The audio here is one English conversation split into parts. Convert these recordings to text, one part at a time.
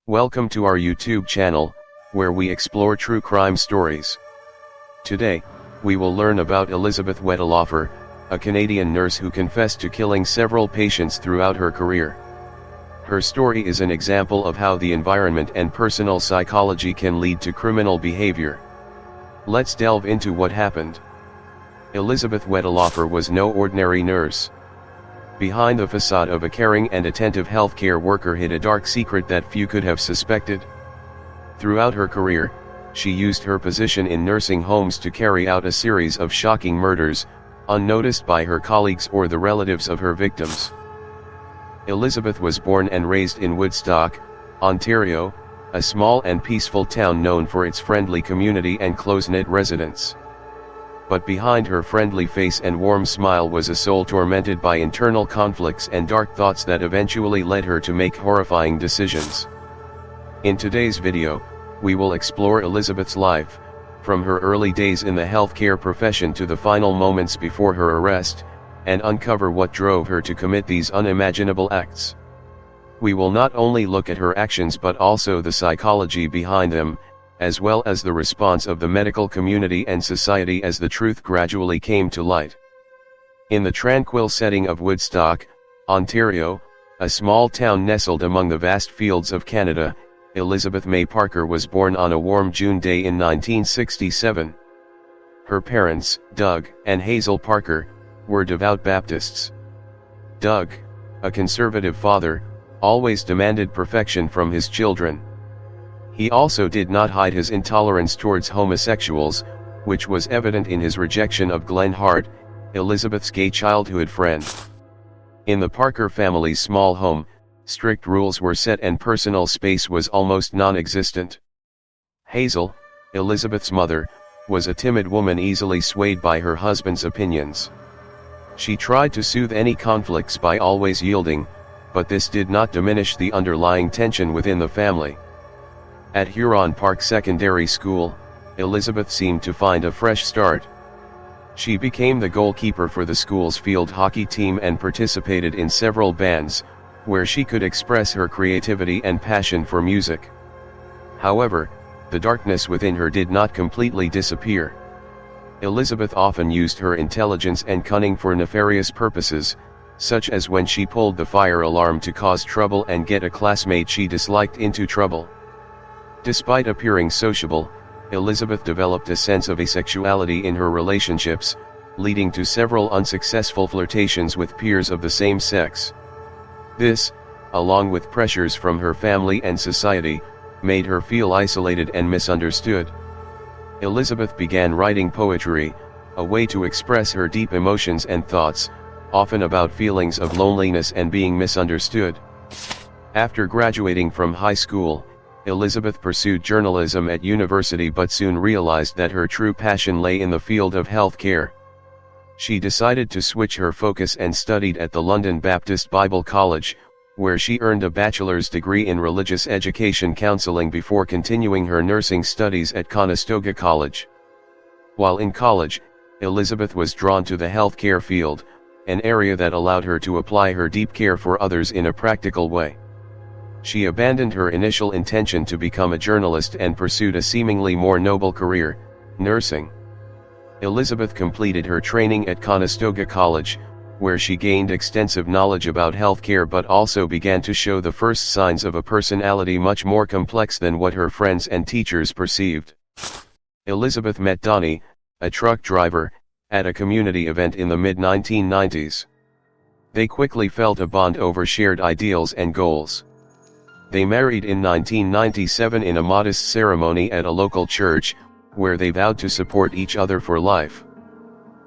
Welcome to our YouTube channel, where we explore true crime stories. Today, we will learn about Elizabeth Wettlaufer, a Canadian nurse who confessed to killing several patients throughout her career. Her story is an example of how the environment and personal psychology can lead to criminal behavior. Let's delve into what happened. Elizabeth Wettlaufer was no ordinary nurse. Behind the facade of a caring and attentive healthcare worker hid a dark secret that few could have suspected. Throughout her career, she used her position in nursing homes to carry out a series of shocking murders, unnoticed by her colleagues or the relatives of her victims. Elizabeth was born and raised in Woodstock, Ontario, a small and peaceful town known for its friendly community and close-knit residents. But behind her friendly face and warm smile was a soul tormented by internal conflicts and dark thoughts that eventually led her to make horrifying decisions. In today's video, we will explore Elizabeth's life, from her early days in the healthcare profession to the final moments before her arrest, and uncover what drove her to commit these unimaginable acts. We will not only look at her actions but also the psychology behind them, as well as the response of the medical community and society as the truth gradually came to light. In the tranquil setting of Woodstock, Ontario, a small town nestled among the vast fields of Canada, Elizabeth May Parker was born on a warm June day in 1967. Her parents, Doug and Hazel Parker, were devout Baptists. Doug, a conservative father, always demanded perfection from his children. He also did not hide his intolerance towards homosexuals, which was evident in his rejection of Glenn Hart, Elizabeth's gay childhood friend. In the Parker family's small home, strict rules were set and personal space was almost non-existent. Hazel, Elizabeth's mother, was a timid woman easily swayed by her husband's opinions. She tried to soothe any conflicts by always yielding, but this did not diminish the underlying tension within the family. At Huron Park Secondary School, Elizabeth seemed to find a fresh start. She became the goalkeeper for the school's field hockey team and participated in several bands, where she could express her creativity and passion for music. However, the darkness within her did not completely disappear. Elizabeth often used her intelligence and cunning for nefarious purposes, such as when she pulled the fire alarm to cause trouble and get a classmate she disliked into trouble. Despite appearing sociable, Elizabeth developed a sense of asexuality in her relationships, leading to several unsuccessful flirtations with peers of the same sex. This, along with pressures from her family and society, made her feel isolated and misunderstood. Elizabeth began writing poetry, a way to express her deep emotions and thoughts, often about feelings of loneliness and being misunderstood. After graduating from high school, Elizabeth pursued journalism at university but soon realized that her true passion lay in the field of healthcare. She decided to switch her focus and studied at the London Baptist Bible College, where she earned a bachelor's degree in religious education counseling before continuing her nursing studies at Conestoga College. While in college, Elizabeth was drawn to the healthcare field, an area that allowed her to apply her deep care for others in a practical way. She abandoned her initial intention to become a journalist and pursued a seemingly more noble career, nursing. Elizabeth completed her training at Conestoga College, where she gained extensive knowledge about healthcare but also began to show the first signs of a personality much more complex than what her friends and teachers perceived. Elizabeth met Donnie, a truck driver, at a community event in the mid-1990s. They quickly felt a bond over shared ideals and goals. They married in 1997 in a modest ceremony at a local church, where they vowed to support each other for life.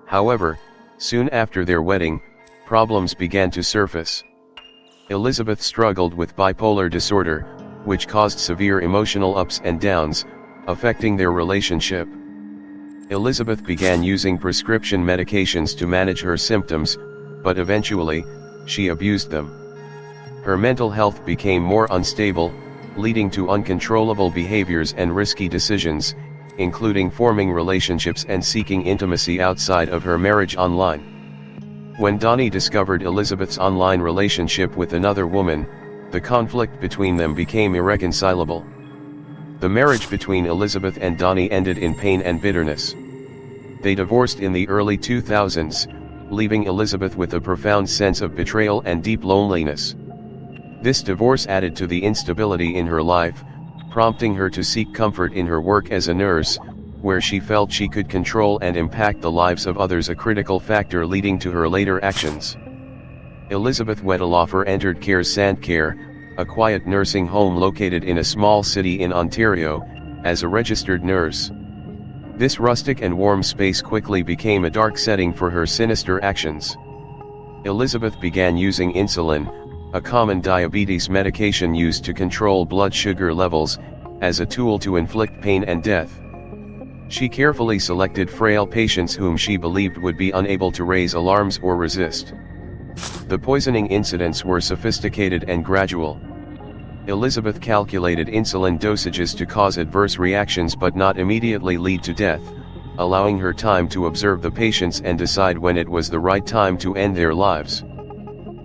However, soon after their wedding, problems began to surface. Elizabeth struggled with bipolar disorder, which caused severe emotional ups and downs, affecting their relationship. Elizabeth began using prescription medications to manage her symptoms, but eventually, she abused them. Her mental health became more unstable, leading to uncontrollable behaviors and risky decisions, including forming relationships and seeking intimacy outside of her marriage online. When Donnie discovered Elizabeth's online relationship with another woman, the conflict between them became irreconcilable. The marriage between Elizabeth and Donnie ended in pain and bitterness. They divorced in the early 2000s, leaving Elizabeth with a profound sense of betrayal and deep loneliness. This divorce added to the instability in her life, prompting her to seek comfort in her work as a nurse, where she felt she could control and impact the lives of others, a critical factor leading to her later actions. Elizabeth Wettlaufer entered Care Sandcare, a quiet nursing home located in a small city in Ontario, as a registered nurse. This rustic and warm space quickly became a dark setting for her sinister actions. Elizabeth began using insulin, a common diabetes medication used to control blood sugar levels, as a tool to inflict pain and death. She carefully selected frail patients whom she believed would be unable to raise alarms or resist. The poisoning incidents were sophisticated and gradual. Elizabeth calculated insulin dosages to cause adverse reactions but not immediately lead to death, allowing her time to observe the patients and decide when it was the right time to end their lives.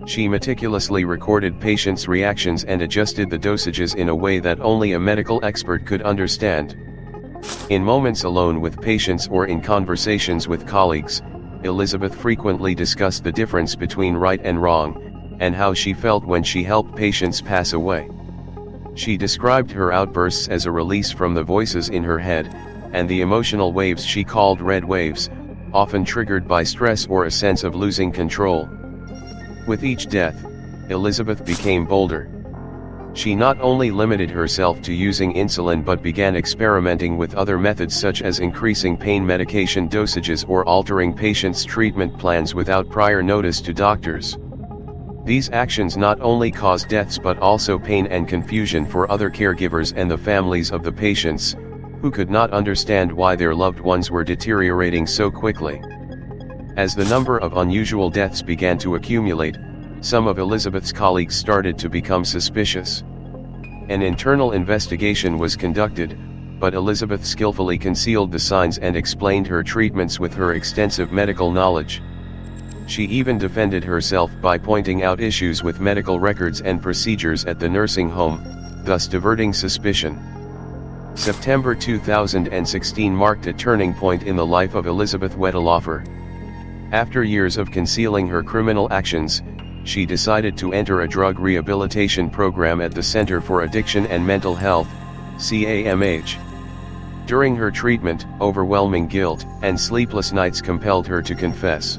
She meticulously recorded patients' reactions and adjusted the dosages in a way that only a medical expert could understand. In moments alone with patients or in conversations with colleagues, Elizabeth frequently discussed the difference between right and wrong, and how she felt when she helped patients pass away. She described her outbursts as a release from the voices in her head, and the emotional waves she called red waves, often triggered by stress or a sense of losing control. With each death, Elizabeth became bolder. She not only limited herself to using insulin but began experimenting with other methods such as increasing pain medication dosages or altering patients' treatment plans without prior notice to doctors. These actions not only caused deaths but also pain and confusion for other caregivers and the families of the patients, who could not understand why their loved ones were deteriorating so quickly. As the number of unusual deaths began to accumulate, some of Elizabeth's colleagues started to become suspicious. An internal investigation was conducted, but Elizabeth skillfully concealed the signs and explained her treatments with her extensive medical knowledge. She even defended herself by pointing out issues with medical records and procedures at the nursing home, thus diverting suspicion. September 2016 marked a turning point in the life of Elizabeth Wettlaufer. After years of concealing her criminal actions, she decided to enter a drug rehabilitation program at the Center for Addiction and Mental Health, CAMH. During her treatment, overwhelming guilt and sleepless nights compelled her to confess.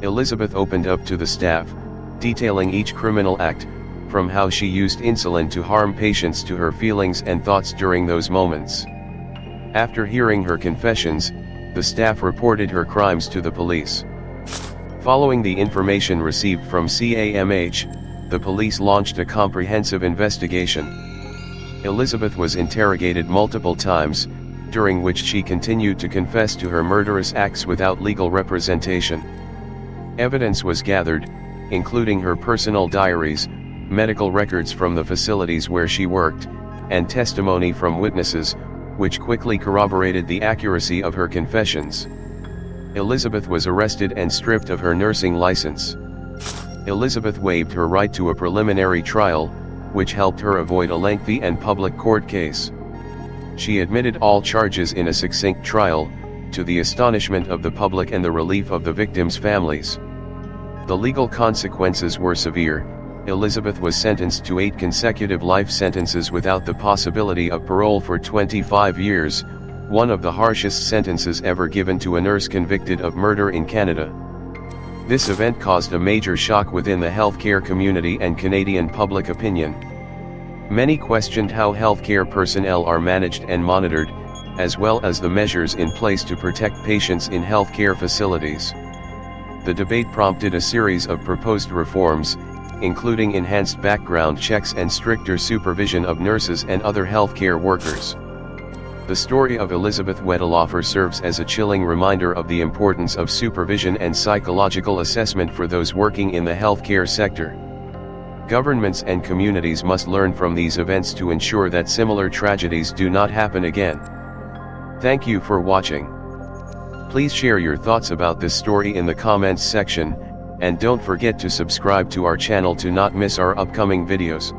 Elizabeth opened up to the staff, detailing each criminal act, from how she used insulin to harm patients to her feelings and thoughts during those moments. After hearing her confessions, the staff reported her crimes to the police. Following the information received from CAMH, the police launched a comprehensive investigation. Elizabeth was interrogated multiple times, during which she continued to confess to her murderous acts without legal representation. Evidence was gathered, including her personal diaries, medical records from the facilities where she worked, and testimony from witnesses, which quickly corroborated the accuracy of her confessions. Elizabeth was arrested and stripped of her nursing license. Elizabeth waived her right to a preliminary trial, which helped her avoid a lengthy and public court case. She admitted all charges in a succinct trial, to the astonishment of the public and the relief of the victims' families. The legal consequences were severe. Elizabeth was sentenced to 8 consecutive life sentences without the possibility of parole for 25 years, one of the harshest sentences ever given to a nurse convicted of murder in Canada. This event caused a major shock within the healthcare community and Canadian public opinion. Many questioned how healthcare personnel are managed and monitored, as well as the measures in place to protect patients in healthcare facilities. The debate prompted a series of proposed reforms, including enhanced background checks and stricter supervision of nurses and other healthcare workers. The story of Elizabeth Wettlaufer serves as a chilling reminder of the importance of supervision and psychological assessment for those working in the healthcare sector. Governments and communities must learn from these events to ensure that similar tragedies do not happen again. Thank you for watching. Please share your thoughts about this story in the comments section, and don't forget to subscribe to our channel to not miss our upcoming videos.